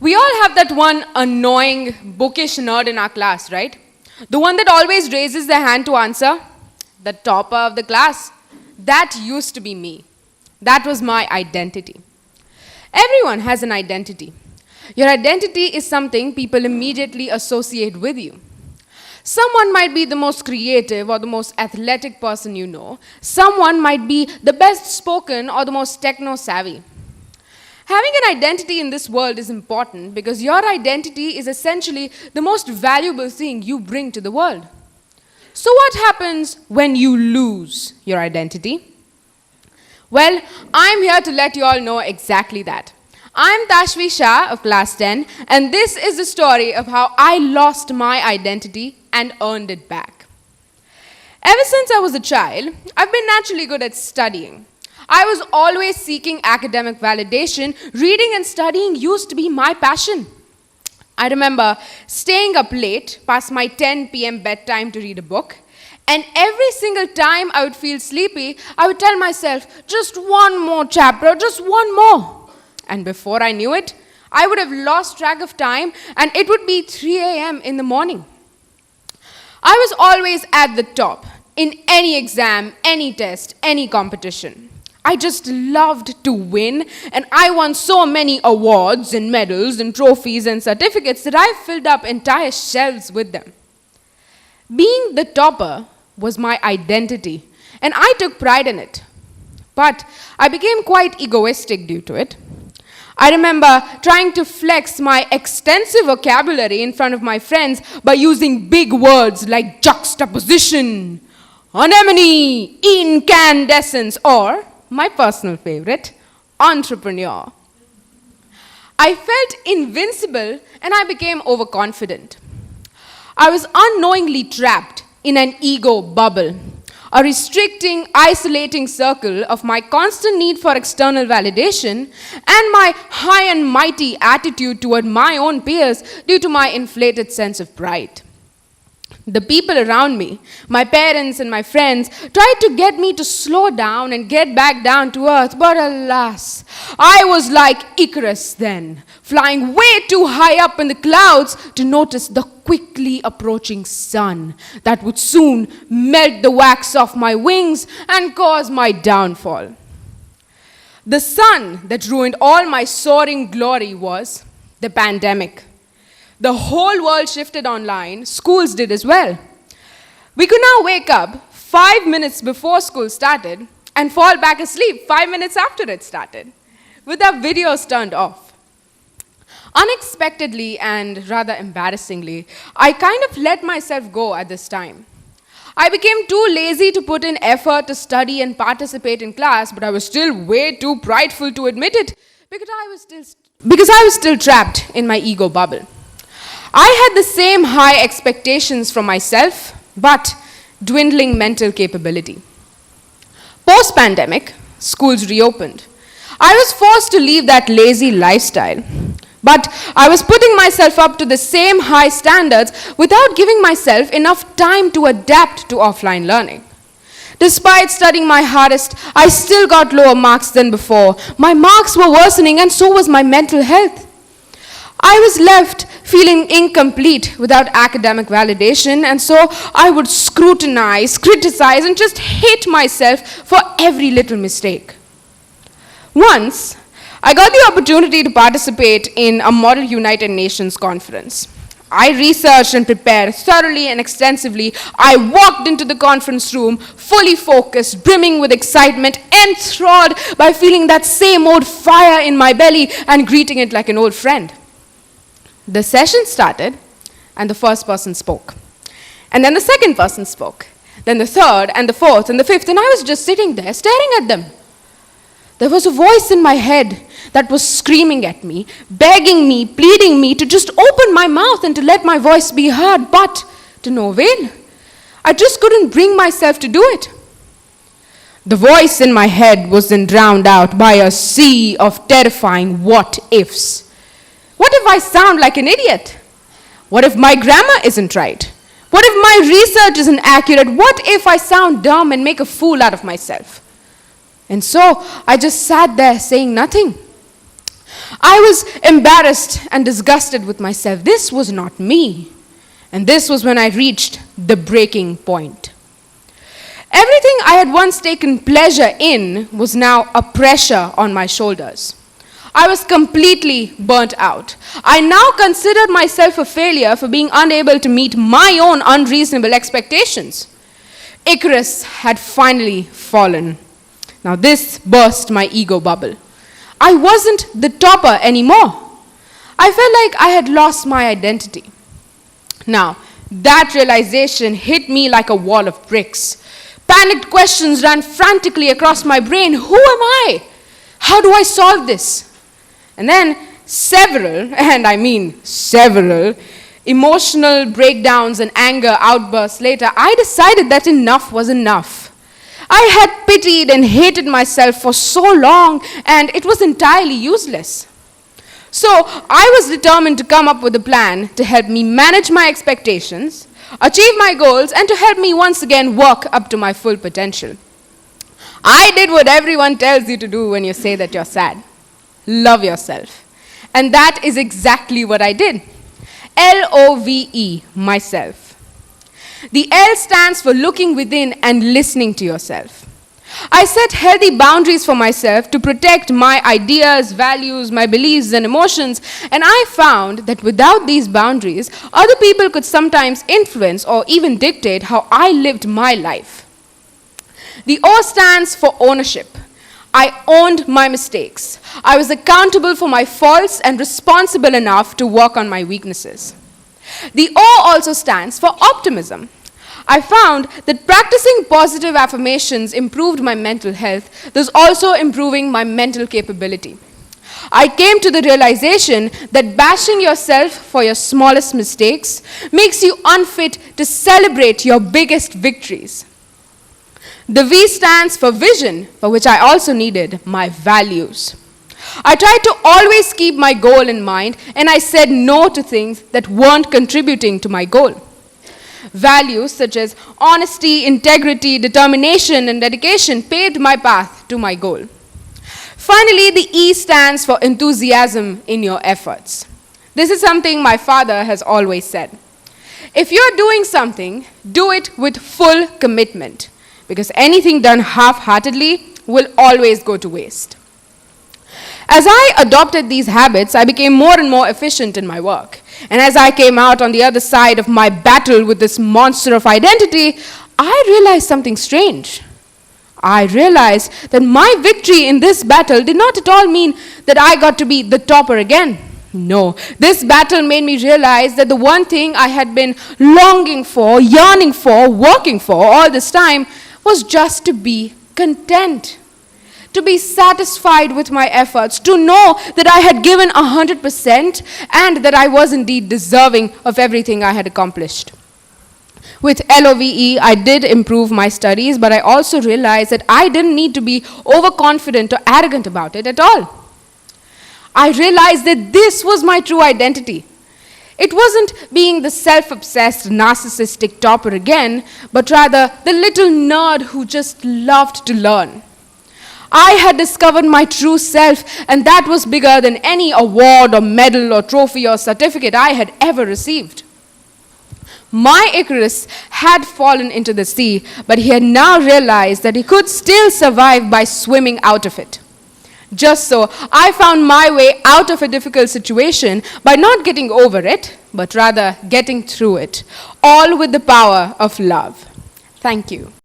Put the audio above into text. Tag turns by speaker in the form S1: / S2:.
S1: We all have that one annoying, bookish nerd in our class, right? The one that always raises their hand to answer. The topper of the class. That used to be me. That was my identity. Everyone has an identity. Your identity is something people immediately associate with you. Someone might be the most creative or the most athletic person you know. Someone might be the best spoken or the most techno-savvy. Having an identity in this world is important because your identity is essentially the most valuable thing you bring to the world. So what happens when you lose your identity? Well, I'm here to let you all know exactly that. I'm Tashvi Shah of class 10, and this is the story of how I lost my identity and earned it back. Ever since I was a child, I've been naturally good at studying. I was always seeking academic validation. Reading and studying used to be my passion. I remember staying up late past my 10 p.m. bedtime to read a book, and every single time I would feel sleepy, I would tell myself, just one more chapter, just one more. And before I knew it, I would have lost track of time, and it would be 3 a.m. in the morning. I was always at the top in any exam, any test, any competition. I just loved to win, and I won so many awards and medals and trophies and certificates that I filled up entire shelves with them. Being the topper was my identity, and I took pride in it. But I became quite egoistic due to it. I remember trying to flex my extensive vocabulary in front of my friends by using big words like juxtaposition, anemone, incandescence, or, my personal favorite, entrepreneur. I felt invincible and I became overconfident. I was unknowingly trapped in an ego bubble, a restricting, isolating circle of my constant need for external validation and my high and mighty attitude toward my own peers due to my inflated sense of pride. The people around me, my parents and my friends, tried to get me to slow down and get back down to earth, but alas, I was like Icarus then, flying way too high up in the clouds to notice the quickly approaching sun that would soon melt the wax off my wings and cause my downfall. The sun that ruined all my soaring glory was the pandemic. The whole world shifted online. Schools did as well. We could now wake up 5 minutes before school started and fall back asleep 5 minutes after it started, with our videos turned off. Unexpectedly and rather embarrassingly, I kind of let myself go at this time. I became too lazy to put in effort to study and participate in class, but I was still way too prideful to admit it because I was still trapped in my ego bubble. I had the same high expectations from myself, but dwindling mental capability. Post-pandemic, schools reopened. I was forced to leave that lazy lifestyle, but I was putting myself up to the same high standards without giving myself enough time to adapt to offline learning. Despite studying my hardest, I still got lower marks than before. My marks were worsening, and so was my mental health. I was left feeling incomplete without academic validation, and so I would scrutinize, criticize, and just hate myself for every little mistake. Once, I got the opportunity to participate in a Model United Nations conference. I researched and prepared thoroughly and extensively. I walked into the conference room fully focused, brimming with excitement, enthralled by feeling that same old fire in my belly and greeting it like an old friend. The session started, and the first person spoke. And then the second person spoke. Then the third, and the fourth, and the fifth, and I was just sitting there staring at them. There was a voice in my head that was screaming at me, begging me, pleading me to just open my mouth and to let my voice be heard, but to no avail. I just couldn't bring myself to do it. The voice in my head was then drowned out by a sea of terrifying what-ifs. What if I sound like an idiot? What if my grammar isn't right? What if my research isn't accurate? What if I sound dumb and make a fool out of myself? And so I just sat there saying nothing. I was embarrassed and disgusted with myself. This was not me. And this was when I reached the breaking point. Everything I had once taken pleasure in was now a pressure on my shoulders. I was completely burnt out. I now considered myself a failure for being unable to meet my own unreasonable expectations. Icarus had finally fallen. Now this burst my ego bubble. I wasn't the topper anymore. I felt like I had lost my identity. Now, that realization hit me like a wall of bricks. Panicked questions ran frantically across my brain. Who am I? How do I solve this? And then several, and I mean several, emotional breakdowns and anger outbursts later, I decided that enough was enough. I had pitied and hated myself for so long, and it was entirely useless. So I was determined to come up with a plan to help me manage my expectations, achieve my goals, and to help me once again work up to my full potential. I did what everyone tells you to do when you say that you're sad. Love yourself. And that is exactly what I did. L.O.V.E, myself. The L stands for looking within and listening to yourself. I set healthy boundaries for myself to protect my ideas, values, my beliefs, and emotions, and I found that without these boundaries, other people could sometimes influence or even dictate how I lived my life. The O stands for ownership. I owned my mistakes. I was accountable for my faults and responsible enough to work on my weaknesses. The O also stands for optimism. I found that practicing positive affirmations improved my mental health, thus also improving my mental capability. I came to the realization that bashing yourself for your smallest mistakes makes you unfit to celebrate your biggest victories. The V stands for vision, for which I also needed my values. I tried to always keep my goal in mind, and I said no to things that weren't contributing to my goal. Values such as honesty, integrity, determination, and dedication paved my path to my goal. Finally, the E stands for enthusiasm in your efforts. This is something my father has always said. If you're doing something, do it with full commitment, because anything done half-heartedly will always go to waste. As I adopted these habits, I became more and more efficient in my work. And as I came out on the other side of my battle with this monster of identity, I realized something strange. I realized that my victory in this battle did not at all mean that I got to be the topper again. No, this battle made me realize that the one thing I had been longing for, yearning for, working for all this time was just to be content. To be satisfied with my efforts, to know that I had given 100% and that I was indeed deserving of everything I had accomplished. With L.O.V.E, I did improve my studies, but I also realized that I didn't need to be overconfident or arrogant about it at all. I realized that this was my true identity. It wasn't being the self-obsessed, narcissistic topper again, but rather the little nerd who just loved to learn. I had discovered my true self, and that was bigger than any award or medal or trophy or certificate I had ever received. My Icarus had fallen into the sea, but he had now realized that he could still survive by swimming out of it. Just so, I found my way out of a difficult situation by not getting over it, but rather getting through it, all with the power of love. Thank you.